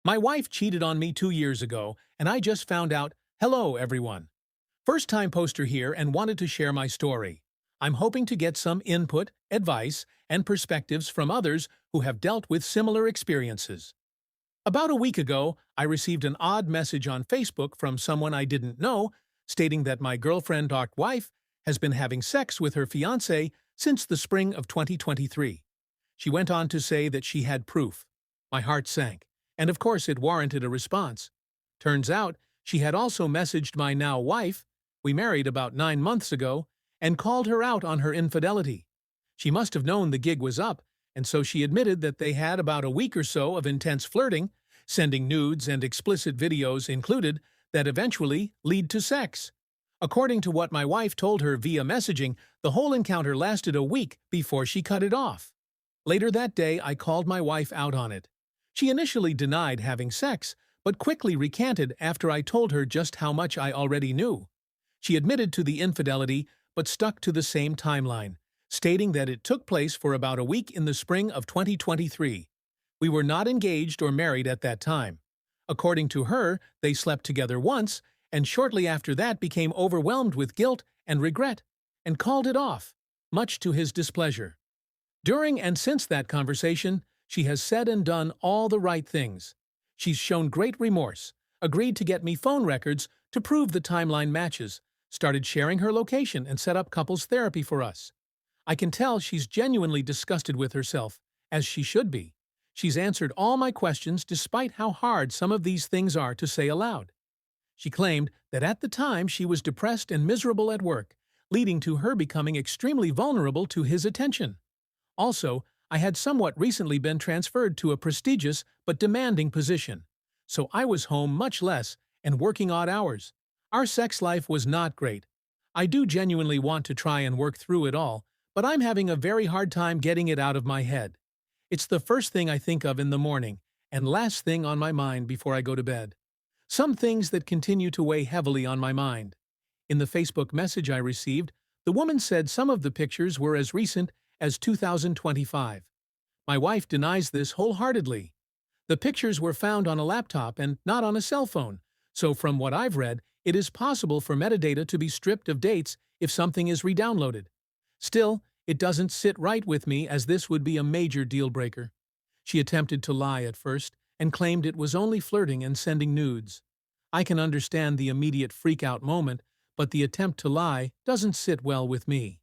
My wife cheated on me 2 years ago, and I just found out. Hello, everyone. First-time poster here and wanted to share my story. I'm hoping to get some input, advice, and perspectives from others who have dealt with similar experiences. About a week ago, I received an odd message on Facebook from someone I didn't know, stating that my girlfriend/wife has been having sex with her fiancé since the spring of 2023. She went on to say that she had proof. My heart sank, and of course it warranted a response. Turns out, she had also messaged my now wife, we married about 9 months ago, and called her out on her infidelity. She must have known the gig was up, and so she admitted that they had about a week or so of intense flirting, sending nudes and explicit videos included, that eventually lead to sex. According to what my wife told her via messaging, the whole encounter lasted a week before she cut it off. Later that day, I called my wife out on it. She initially denied having sex, but quickly recanted after I told her just how much I already knew. She admitted to the infidelity, but stuck to the same timeline, stating that it took place for about a week in the spring of 2023. We were not engaged or married at that time. According to her, they slept together once, and shortly after that became overwhelmed with guilt and regret, and called it off, much to his displeasure. During and since that conversation, she has said and done all the right things. She's shown great remorse, agreed to get me phone records to prove the timeline matches, started sharing her location and set up couples therapy for us. I can tell she's genuinely disgusted with herself, as she should be. She's answered all my questions despite how hard some of these things are to say aloud. She claimed that at the time she was depressed and miserable at work, leading to her becoming extremely vulnerable to his attention. Also, I had somewhat recently been transferred to a prestigious but demanding position, so I was home much less and working odd hours. Our sex life was not great. I do genuinely want to try and work through it all, but I'm having a very hard time getting it out of my head. It's the first thing I think of in the morning and last thing on my mind before I go to bed. Some things that continue to weigh heavily on my mind. In the Facebook message I received, the woman said some of the pictures were as recent as 2025. My wife denies this wholeheartedly. The pictures were found on a laptop and not on a cell phone, so from what I've read, it is possible for metadata to be stripped of dates if something is re-downloaded. Still, it doesn't sit right with me as this would be a major deal breaker. She attempted to lie at first and claimed it was only flirting and sending nudes. I can understand the immediate freak-out moment, but the attempt to lie doesn't sit well with me.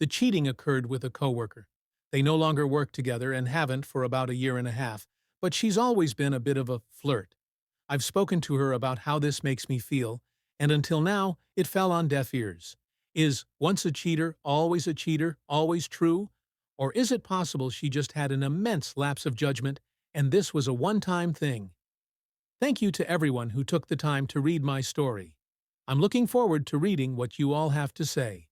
The cheating occurred with a coworker. They no longer work together and haven't for about a year and a half, but she's always been a bit of a flirt. I've spoken to her about how this makes me feel, and until now, it fell on deaf ears. Is once a cheater, always true? Or is it possible she just had an immense lapse of judgment, and this was a one-time thing? Thank you to everyone who took the time to read my story. I'm looking forward to reading what you all have to say.